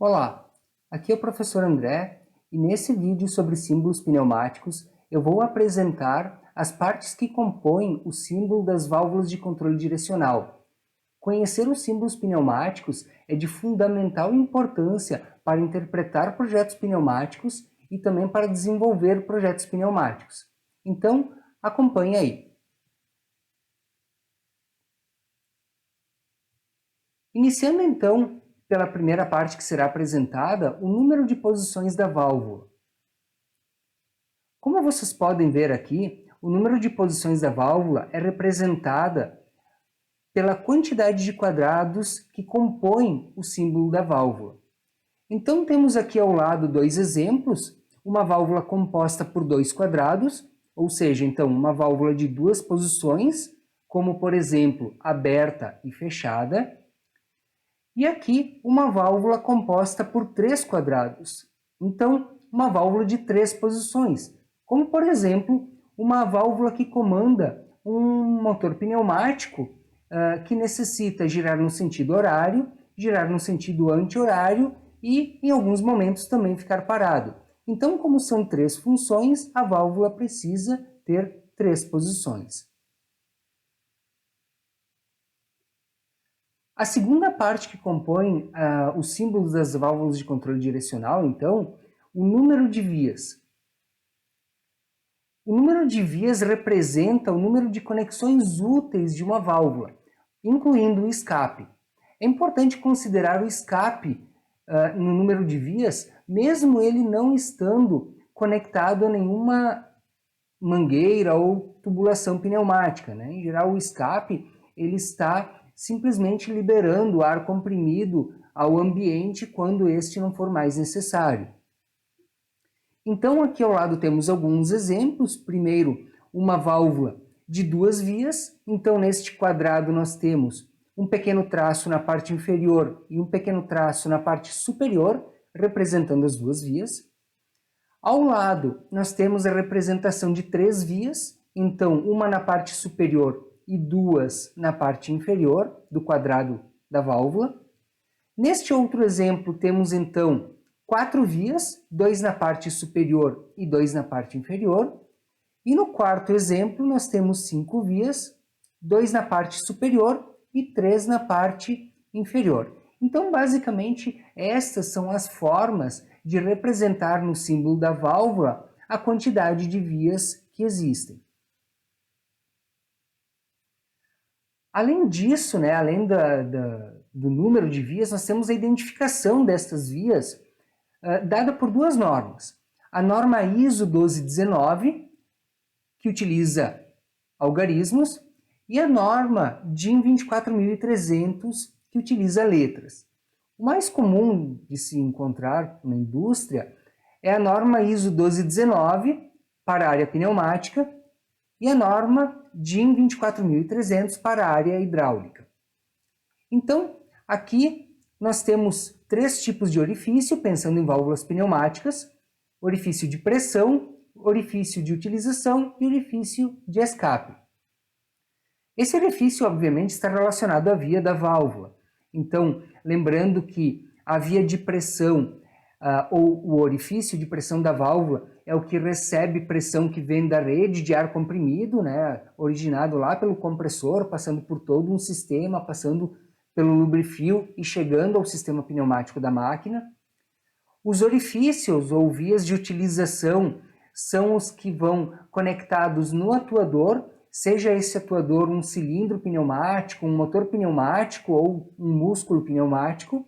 Olá, aqui é o professor André e nesse vídeo sobre símbolos pneumáticos eu vou apresentar as partes que compõem o símbolo das válvulas de controle direcional. Conhecer os símbolos pneumáticos é de fundamental importância para interpretar projetos pneumáticos e também para desenvolver projetos pneumáticos. Então, acompanhe aí. Iniciando então pela primeira parte que será apresentada, o número de posições da válvula. Como vocês podem ver aqui, o número de posições da válvula é representada pela quantidade de quadrados que compõem o símbolo da válvula. Então temos aqui ao lado dois exemplos, uma válvula composta por dois quadrados, ou seja, então uma válvula de duas posições, como por exemplo aberta e fechada, e aqui uma válvula composta por três quadrados, então uma válvula de três posições, como por exemplo uma válvula que comanda um motor pneumático que necessita girar no sentido horário, girar no sentido anti-horário e em alguns momentos também ficar parado. Então, como são três funções, a válvula precisa ter três posições. A segunda parte que compõe os símbolos das válvulas de controle direcional, então, o número de vias. O número de vias representa o número de conexões úteis de uma válvula, incluindo o escape. É importante considerar o escape no número de vias, mesmo ele não estando conectado a nenhuma mangueira ou tubulação pneumática, né? Em geral, o escape ele está simplesmente liberando ar comprimido ao ambiente quando este não for mais necessário. Então, aqui ao lado temos alguns exemplos. Primeiro, uma válvula de duas vias. Então, neste quadrado nós temos um pequeno traço na parte inferior e um pequeno traço na parte superior, representando as duas vias. Ao lado, nós temos a representação de três vias. Então, uma na parte superior e duas na parte inferior do quadrado da válvula. Neste outro exemplo, temos então quatro vias, dois na parte superior e dois na parte inferior. E no quarto exemplo, nós temos cinco vias, dois na parte superior e três na parte inferior. Então, basicamente, estas são as formas de representar no símbolo da válvula a quantidade de vias que existem. Além disso, né, além do número de vias, nós temos a identificação destas vias dada por duas normas. A norma ISO 1219, que utiliza algarismos, e a norma DIN 24300, que utiliza letras. O mais comum de se encontrar na indústria é a norma ISO 1219 para a área pneumática e a norma DIN 24300 para a área hidráulica. Então, aqui nós temos três tipos de orifício, pensando em válvulas pneumáticas: orifício de pressão, orifício de utilização e orifício de escape. Esse orifício, obviamente, está relacionado à via da válvula. Então, lembrando que a via de pressão ou o orifício de pressão da válvula é o que recebe pressão que vem da rede de ar comprimido, né, originado lá pelo compressor, passando por todo um sistema, passando pelo lubrifio e chegando ao sistema pneumático da máquina. Os orifícios ou vias de utilização são os que vão conectados no atuador, seja esse atuador um cilindro pneumático, um motor pneumático ou um músculo pneumático.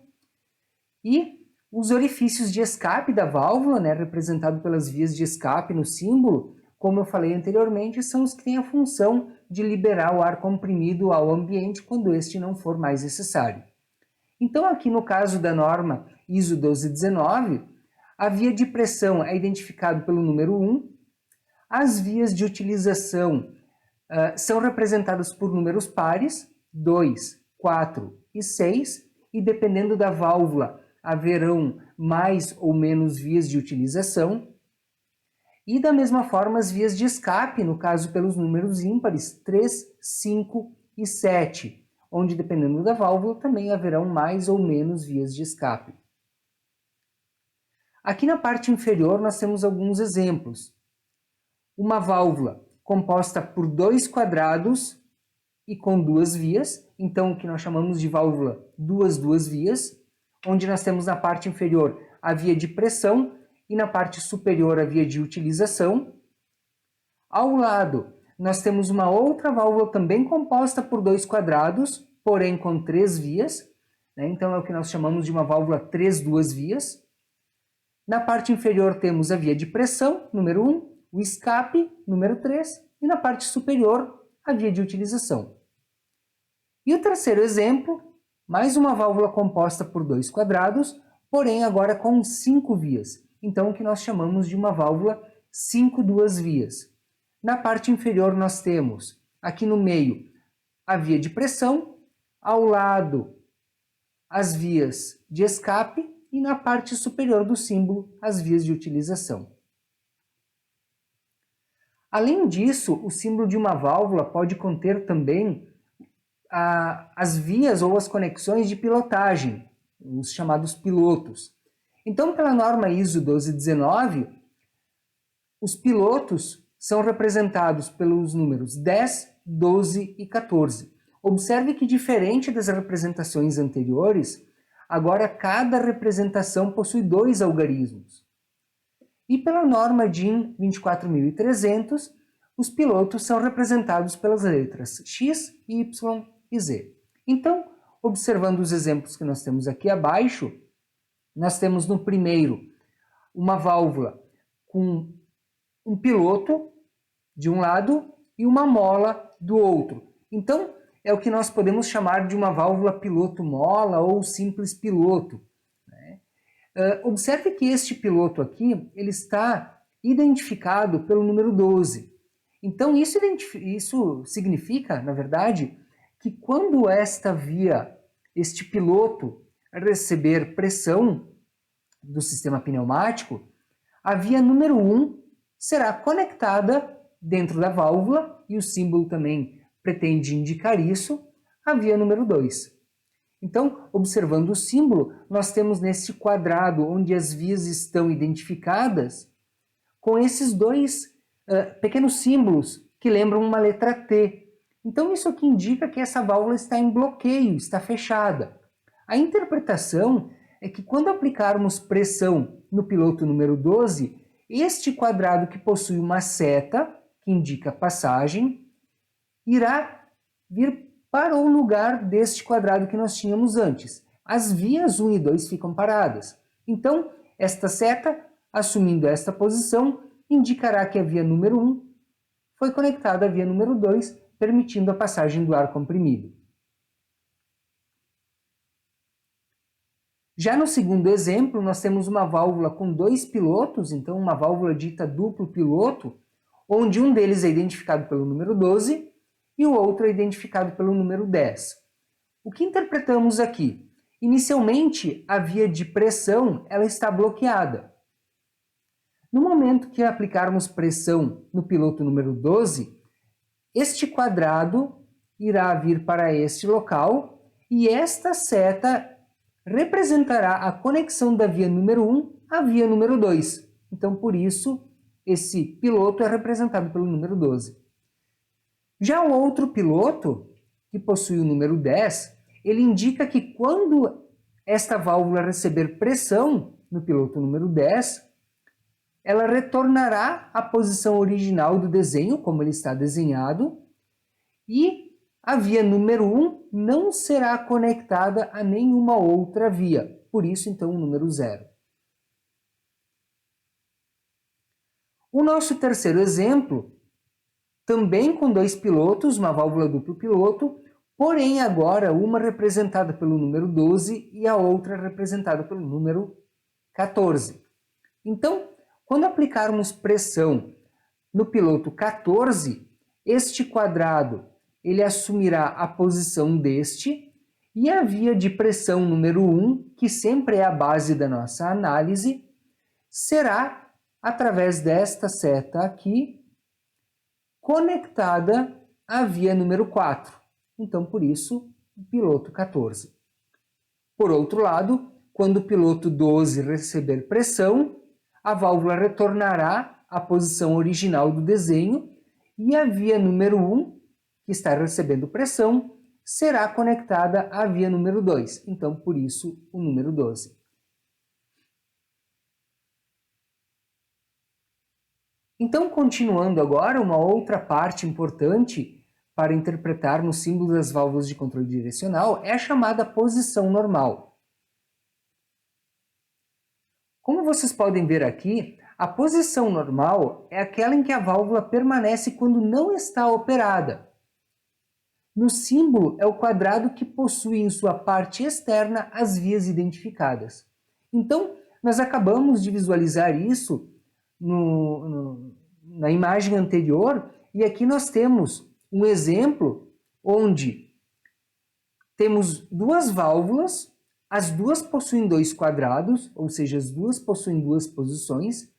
E os orifícios de escape da válvula, né, representado pelas vias de escape no símbolo, como eu falei anteriormente, são os que têm a função de liberar o ar comprimido ao ambiente quando este não for mais necessário. Então, aqui no caso da norma ISO 1219, a via de pressão é identificada pelo número 1, as vias de utilização são representadas por números pares, 2, 4 e 6, e dependendo da válvula, haverão mais ou menos vias de utilização. E da mesma forma as vias de escape, no caso pelos números ímpares, 3, 5 e 7, onde dependendo da válvula também haverão mais ou menos vias de escape. Aqui na parte inferior nós temos alguns exemplos. Uma válvula composta por 2 quadrados e com 2 vias, então o que nós chamamos de válvula duas vias, onde nós temos na parte inferior a via de pressão e na parte superior a via de utilização. Ao lado, nós temos uma outra válvula também composta por 2 quadrados, porém com 3 vias, né? Então é o que nós chamamos de uma válvula 3 vias. Na parte inferior temos a via de pressão, número 1, o escape, número 3, e na parte superior, a via de utilização. E o terceiro exemplo, mais uma válvula composta por 2 quadrados, porém agora com 5 vias. Então, o que nós chamamos de uma válvula 5 vias. Na parte inferior nós temos, aqui no meio, a via de pressão, ao lado, as vias de escape e na parte superior do símbolo, as vias de utilização. Além disso, o símbolo de uma válvula pode conter também as vias ou as conexões de pilotagem, os chamados pilotos. Então, pela norma ISO 1219, os pilotos são representados pelos números 10, 12 e 14. Observe que, diferente das representações anteriores, agora cada representação possui 2 algarismos. E pela norma DIN 24300, os pilotos são representados pelas letras X, Y e Z. Então, observando os exemplos que nós temos aqui abaixo, nós temos no primeiro uma válvula com um piloto de um lado e uma mola do outro. Então, é o que nós podemos chamar de uma válvula piloto-mola ou simples piloto. Observe que este piloto aqui ele está identificado pelo número 12. Então, isso significa, na verdade, que quando este piloto receber pressão do sistema pneumático, a via número 1 será conectada dentro da válvula, e o símbolo também pretende indicar isso, a via número 2. Então, observando o símbolo, nós temos nesse quadrado onde as vias estão identificadas com esses 2 pequenos símbolos que lembram uma letra T. Então, isso aqui indica que essa válvula está em bloqueio, está fechada. A interpretação é que quando aplicarmos pressão no piloto número 12, este quadrado que possui uma seta, que indica passagem, irá vir para o lugar deste quadrado que nós tínhamos antes. As vias 1 e 2 ficam paradas. Então, esta seta, assumindo esta posição, indicará que a via número 1 foi conectada à via número 2, permitindo a passagem do ar comprimido. Já no segundo exemplo, nós temos uma válvula com 2 pilotos, então uma válvula dita duplo piloto, onde um deles é identificado pelo número 12 e o outro é identificado pelo número 10. O que interpretamos aqui? Inicialmente, a via de pressão ela está bloqueada. No momento que aplicarmos pressão no piloto número 12, este quadrado irá vir para este local e esta seta representará a conexão da via número 1 à via número 2. Então, por isso, esse piloto é representado pelo número 12. Já o outro piloto, que possui o número 10, ele indica que quando esta válvula receber pressão no piloto número 10, ela retornará à posição original do desenho, como ele está desenhado, e a via número 1 não será conectada a nenhuma outra via, por isso, então, o número 0. O nosso terceiro exemplo, também com 2 pilotos, uma válvula duplo piloto, porém agora uma representada pelo número 12 e a outra representada pelo número 14. Então, quando aplicarmos pressão no piloto 14, este quadrado ele assumirá a posição deste e a via de pressão número 1, que sempre é a base da nossa análise, será, através desta seta aqui, conectada à via número 4. Então, por isso, o piloto 14. Por outro lado, quando o piloto 12 receber pressão, a válvula retornará à posição original do desenho e a via número 1, que está recebendo pressão, será conectada à via número 2. Então, por isso, o número 12. Então, continuando agora, uma outra parte importante para interpretar no símbolo das válvulas de controle direcional é a chamada posição normal. Como vocês podem ver aqui, a posição normal é aquela em que a válvula permanece quando não está operada. No símbolo é o quadrado que possui em sua parte externa as vias identificadas. Então, nós acabamos de visualizar isso na imagem anterior, e aqui nós temos um exemplo onde temos duas válvulas, as duas possuem dois quadrados, ou seja, as duas possuem duas posições,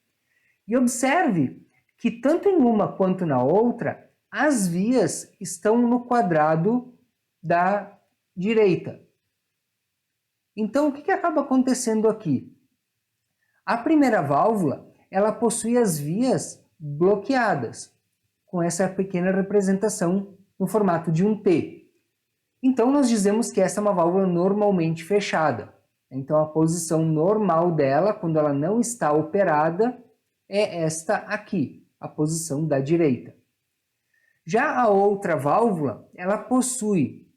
e observe que tanto em uma quanto na outra, as vias estão no quadrado da direita. Então, o que acaba acontecendo aqui? A primeira válvula, ela possui as vias bloqueadas, com essa pequena representação no formato de um T. Então, nós dizemos que essa é uma válvula normalmente fechada. Então, a posição normal dela, quando ela não está operada, é esta aqui, a posição da direita. Já a outra válvula, ela possui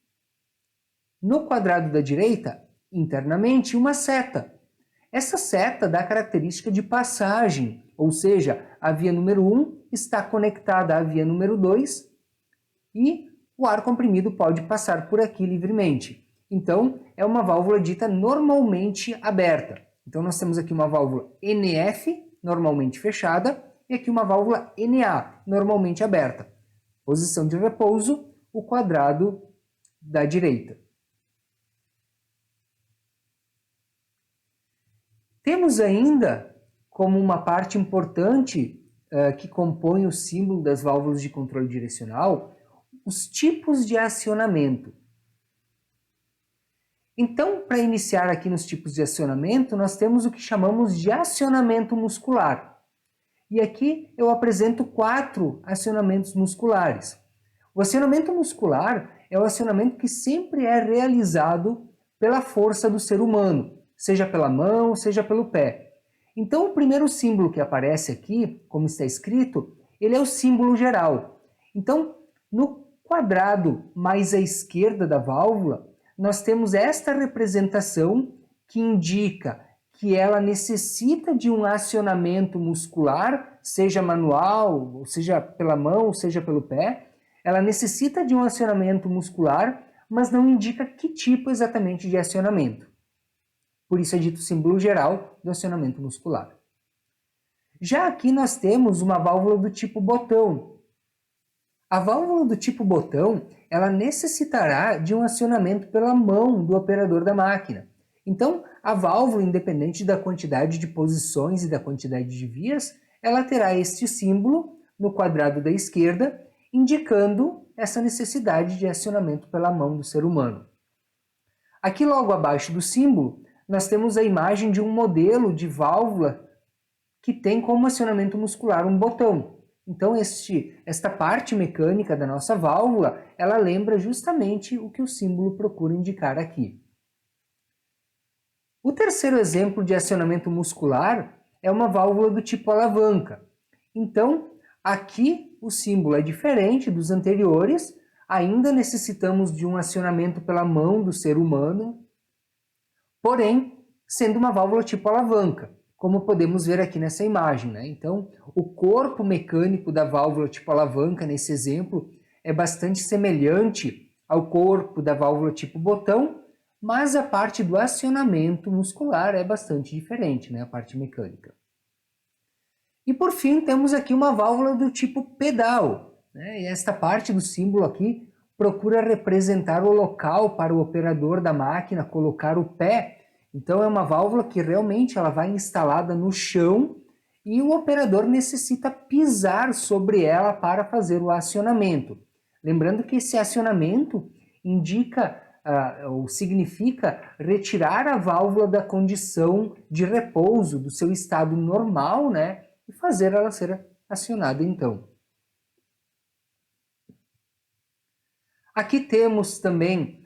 no quadrado da direita, internamente, uma seta. Essa seta dá a característica de passagem, ou seja, a via número 1 está conectada à via número 2 e o ar comprimido pode passar por aqui livremente. Então, é uma válvula dita normalmente aberta. Então, nós temos aqui uma válvula NF, normalmente fechada, e aqui uma válvula NA, normalmente aberta. Posição de repouso, o quadrado da direita. Temos ainda, como uma parte importante que compõe o símbolo das válvulas de controle direcional, os tipos de acionamento. Então, para iniciar aqui nos tipos de acionamento, nós temos o que chamamos de acionamento muscular. E aqui eu apresento 4 acionamentos musculares. O acionamento muscular é o acionamento que sempre é realizado pela força do ser humano, seja pela mão, seja pelo pé. Então, o primeiro símbolo que aparece aqui, como está escrito, ele é o símbolo geral. Então, no quadrado mais à esquerda da válvula, nós temos esta representação que indica que ela necessita de um acionamento muscular, seja manual, ou seja pela mão, ou seja pelo pé. Ela necessita de um acionamento muscular, mas não indica que tipo exatamente de acionamento. Por isso é dito símbolo geral do acionamento muscular. Já aqui nós temos uma válvula do tipo botão. A válvula do tipo botão, ela necessitará de um acionamento pela mão do operador da máquina. Então, a válvula, independente da quantidade de posições e da quantidade de vias, ela terá este símbolo no quadrado da esquerda, indicando essa necessidade de acionamento pela mão do ser humano. Aqui logo abaixo do símbolo, nós temos a imagem de um modelo de válvula que tem como acionamento muscular um botão. Então, esta parte mecânica da nossa válvula, ela lembra justamente o que o símbolo procura indicar aqui. O terceiro exemplo de acionamento muscular é uma válvula do tipo alavanca. Então, aqui o símbolo é diferente dos anteriores, ainda necessitamos de um acionamento pela mão do ser humano, porém, sendo uma válvula tipo alavanca, como podemos ver aqui nessa imagem, né? Então, o corpo mecânico da válvula tipo alavanca, nesse exemplo, é bastante semelhante ao corpo da válvula tipo botão, mas a parte do acionamento muscular é bastante diferente, né? A parte mecânica. E por fim, temos aqui uma válvula do tipo pedal, né? E esta parte do símbolo aqui procura representar o local para o operador da máquina colocar o pé. Então é uma válvula que realmente ela vai instalada no chão e o operador necessita pisar sobre ela para fazer o acionamento. Lembrando que esse acionamento indica ou significa retirar a válvula da condição de repouso, do seu estado normal, né, e fazer ela ser acionada então. Aqui temos também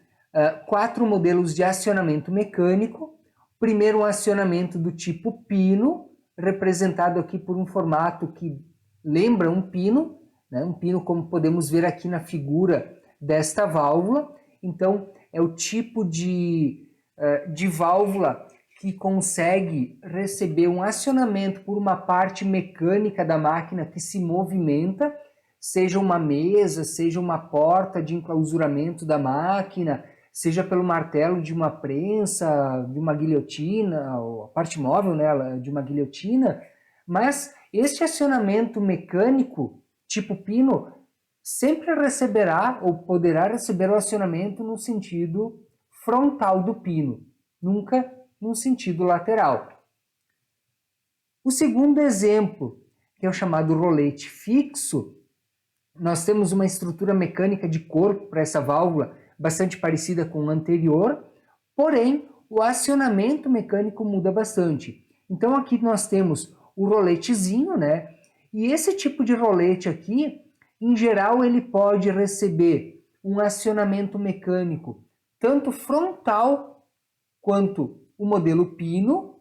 4 modelos de acionamento mecânico. Primeiro, um acionamento do tipo pino, representado aqui por um formato que lembra um pino, né? Um pino como podemos ver aqui na figura desta válvula. Então, é o tipo de válvula que consegue receber um acionamento por uma parte mecânica da máquina que se movimenta, seja uma mesa, seja uma porta de enclausuramento da máquina, seja pelo martelo de uma prensa, de uma guilhotina, ou a parte móvel, né, de uma guilhotina, mas este acionamento mecânico, tipo pino, sempre receberá ou poderá receber o acionamento no sentido frontal do pino, nunca no sentido lateral. O segundo exemplo, que é o chamado rolete fixo, nós temos uma estrutura mecânica de corpo para essa válvula bastante parecida com o anterior, porém o acionamento mecânico muda bastante. Então aqui nós temos o roletezinho, né? E esse tipo de rolete aqui, em geral, ele pode receber um acionamento mecânico tanto frontal quanto o modelo pino,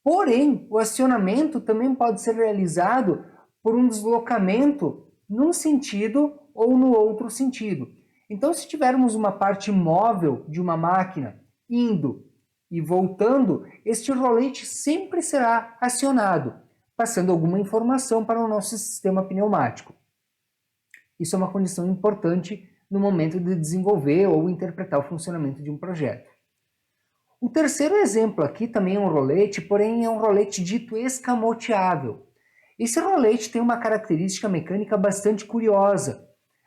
porém o acionamento também pode ser realizado por um deslocamento num sentido ou no outro sentido. Então, se tivermos uma parte móvel de uma máquina indo e voltando, este rolete sempre será acionado, passando alguma informação para o nosso sistema pneumático. Isso é uma condição importante no momento de desenvolver ou interpretar o funcionamento de um projeto. O terceiro exemplo aqui também é um rolete, porém é um rolete dito escamoteável. Esse rolete tem uma característica mecânica bastante curiosa.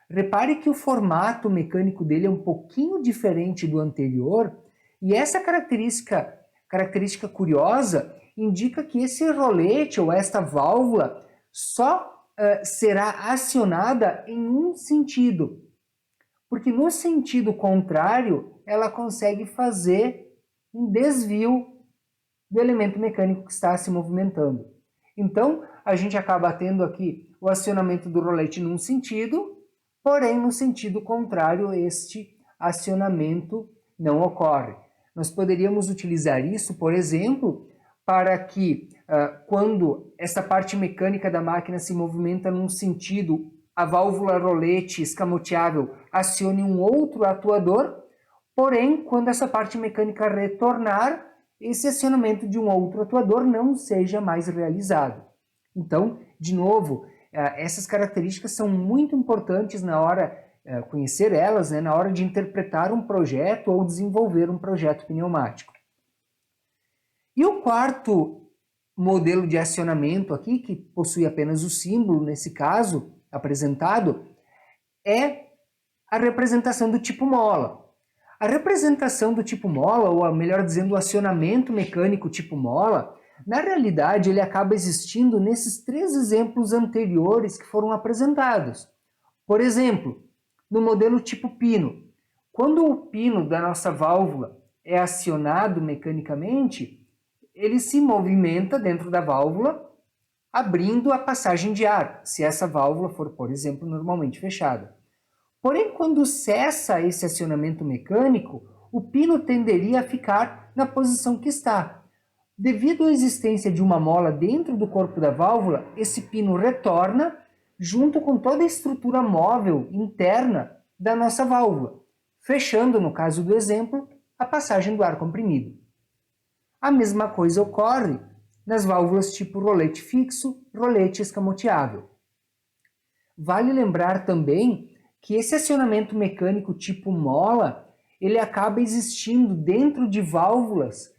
Repare que o formato mecânico dele é um pouquinho diferente do anterior, e essa característica curiosa indica que esse rolete ou esta válvula só será acionada em um sentido, porque no sentido contrário ela consegue fazer um desvio do elemento mecânico que está se movimentando. Então, a gente acaba tendo aqui o acionamento do rolete num sentido, porém, no sentido contrário, este acionamento não ocorre. Nós poderíamos utilizar isso, por exemplo, para que quando essa parte mecânica da máquina se movimenta num sentido, a válvula rolete escamoteável acione um outro atuador, porém, quando essa parte mecânica retornar, esse acionamento de um outro atuador não seja mais realizado. Então, de novo, essas características são muito importantes na hora, conhecer elas, né, na hora de interpretar um projeto ou desenvolver um projeto pneumático. E o quarto modelo de acionamento aqui, que possui apenas o símbolo, nesse caso, apresentado, é a representação do tipo mola. A representação do tipo mola, ou melhor dizendo, o acionamento mecânico tipo mola, na realidade ele acaba existindo nesses 3 exemplos anteriores que foram apresentados. Por exemplo, no modelo tipo pino, quando o pino da nossa válvula é acionado mecanicamente, ele se movimenta dentro da válvula, abrindo a passagem de ar, se essa válvula for, por exemplo, normalmente fechada. Porém, quando cessa esse acionamento mecânico, o pino tenderia a ficar na posição que está. Devido à existência de uma mola dentro do corpo da válvula, esse pino retorna junto com toda a estrutura móvel interna da nossa válvula, fechando, no caso do exemplo, a passagem do ar comprimido. A mesma coisa ocorre nas válvulas tipo rolete fixo, rolete escamoteável. Vale lembrar também que esse acionamento mecânico tipo mola, ele acaba existindo dentro de válvulas,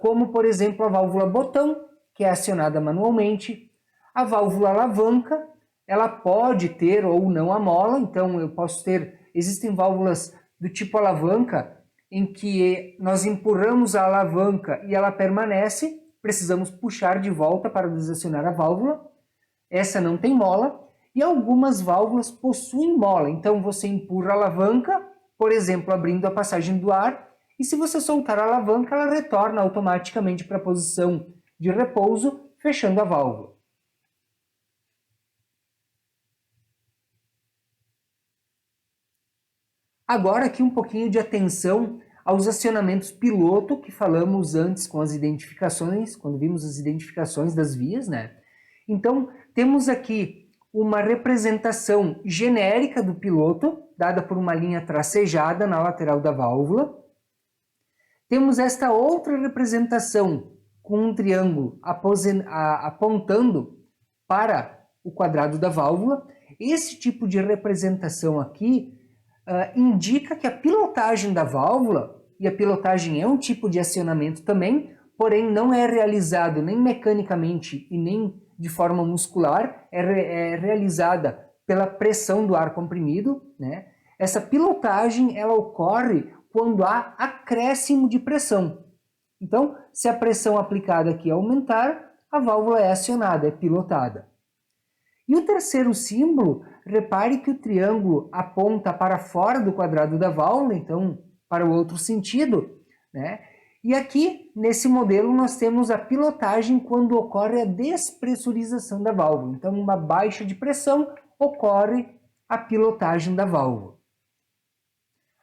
como por exemplo a válvula botão, que é acionada manualmente, a válvula alavanca, ela pode ter ou não a mola, então eu posso ter, existem válvulas do tipo alavanca, em que nós empurramos a alavanca e ela permanece, precisamos puxar de volta para desacionar a válvula, essa não tem mola, e algumas válvulas possuem mola, então você empurra a alavanca por exemplo, abrindo a passagem do ar, e se você soltar a alavanca, ela retorna automaticamente para a posição de repouso, fechando a válvula. Agora aqui um pouquinho de atenção aos acionamentos piloto que falamos antes com as identificações, quando vimos as identificações das vias, né? Então, temos aqui uma representação genérica do piloto, dada por uma linha tracejada na lateral da válvula. Temos esta outra representação com um triângulo apontando para o quadrado da válvula. Esse tipo de representação aqui indica que a pilotagem da válvula, e a pilotagem é um tipo de acionamento também, porém não é realizado nem mecanicamente e nem de forma muscular, é realizada pela pressão do ar comprimido, né? Essa pilotagem ela ocorre quando há acréscimo de pressão. Então, se a pressão aplicada aqui aumentar, a válvula é acionada, é pilotada. E o terceiro símbolo, repare que o triângulo aponta para fora do quadrado da válvula, então para o outro sentido, né? E aqui, nesse modelo, nós temos a pilotagem quando ocorre a despressurização da válvula. Então, uma baixa de pressão, ocorre a pilotagem da válvula.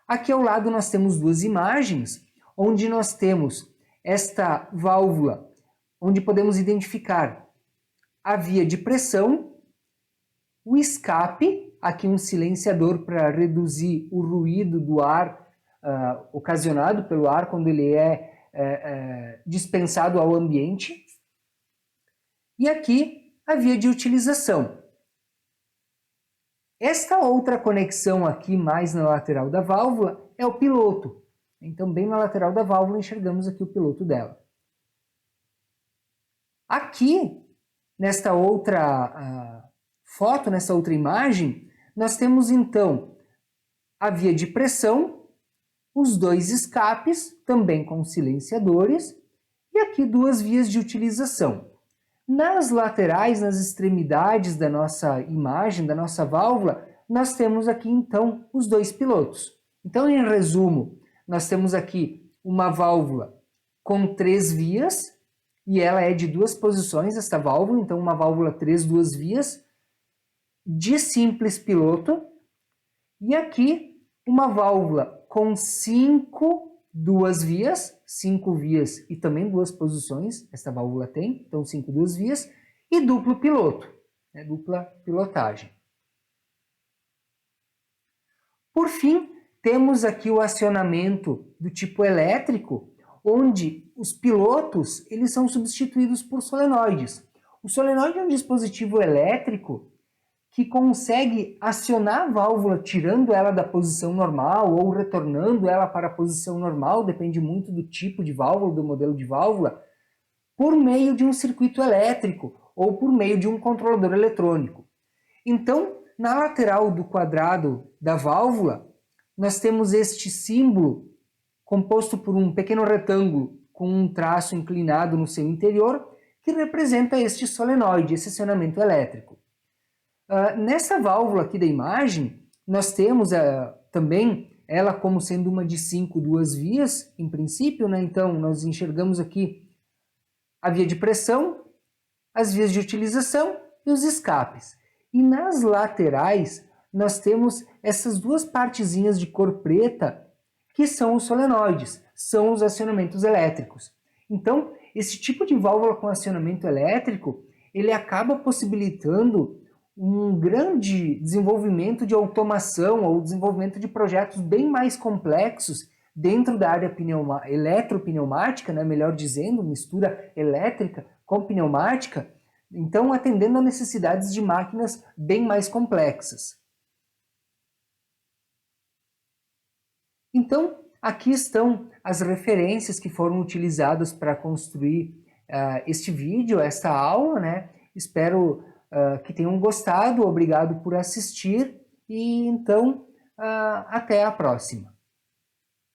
Aqui ao lado nós temos duas imagens, onde nós temos esta válvula, onde podemos identificar a via de pressão, o escape, aqui um silenciador para reduzir o ruído do ar ocasionado pelo ar quando ele é dispensado ao ambiente. E aqui a via de utilização. Esta outra conexão aqui, mais na lateral da válvula, é o piloto. Então, bem na lateral da válvula, enxergamos aqui o piloto dela. Aqui, nesta outra foto, nessa outra imagem, nós temos então a via de pressão, os dois escapes, também com silenciadores, e aqui duas vias de utilização. Nas laterais, nas extremidades da nossa imagem, da nossa válvula, nós temos aqui então os dois pilotos. Então, em resumo, nós temos aqui uma válvula com 3 vias, e ela é de 2 posições, esta válvula, então uma válvula 3, 2 vias, de simples piloto, e aqui uma válvula com 5 2 vias, 5 vias e também 2 posições, esta válvula tem, então 5 2 vias, e duplo piloto, né, dupla pilotagem. Por fim, temos aqui o acionamento do tipo elétrico, onde os pilotos eles são substituídos por solenoides. O solenoide é um dispositivo elétrico que consegue acionar a válvula tirando ela da posição normal ou retornando ela para a posição normal, depende muito do tipo de válvula, do modelo de válvula, por meio de um circuito elétrico ou por meio de um controlador eletrônico. Então, na lateral do quadrado da válvula, nós temos este símbolo composto por um pequeno retângulo com um traço inclinado no seu interior, que representa este solenoide, esse acionamento elétrico. Nessa válvula aqui da imagem, nós temos também ela como sendo uma de 5 2 vias, em princípio, né? Então nós enxergamos aqui a via de pressão, as vias de utilização e os escapes. E nas laterais nós temos essas duas partezinhas de cor preta que são os solenoides, são os acionamentos elétricos. Então, esse tipo de válvula com acionamento elétrico, ele acaba possibilitando um grande desenvolvimento de automação ou desenvolvimento de projetos bem mais complexos dentro da área eletropneumática, né, melhor dizendo, mistura elétrica com pneumática, então atendendo a necessidades de máquinas bem mais complexas. Então, aqui estão as referências que foram utilizadas para construir este vídeo, esta aula, né? Espero que tenham gostado, obrigado por assistir e então até a próxima.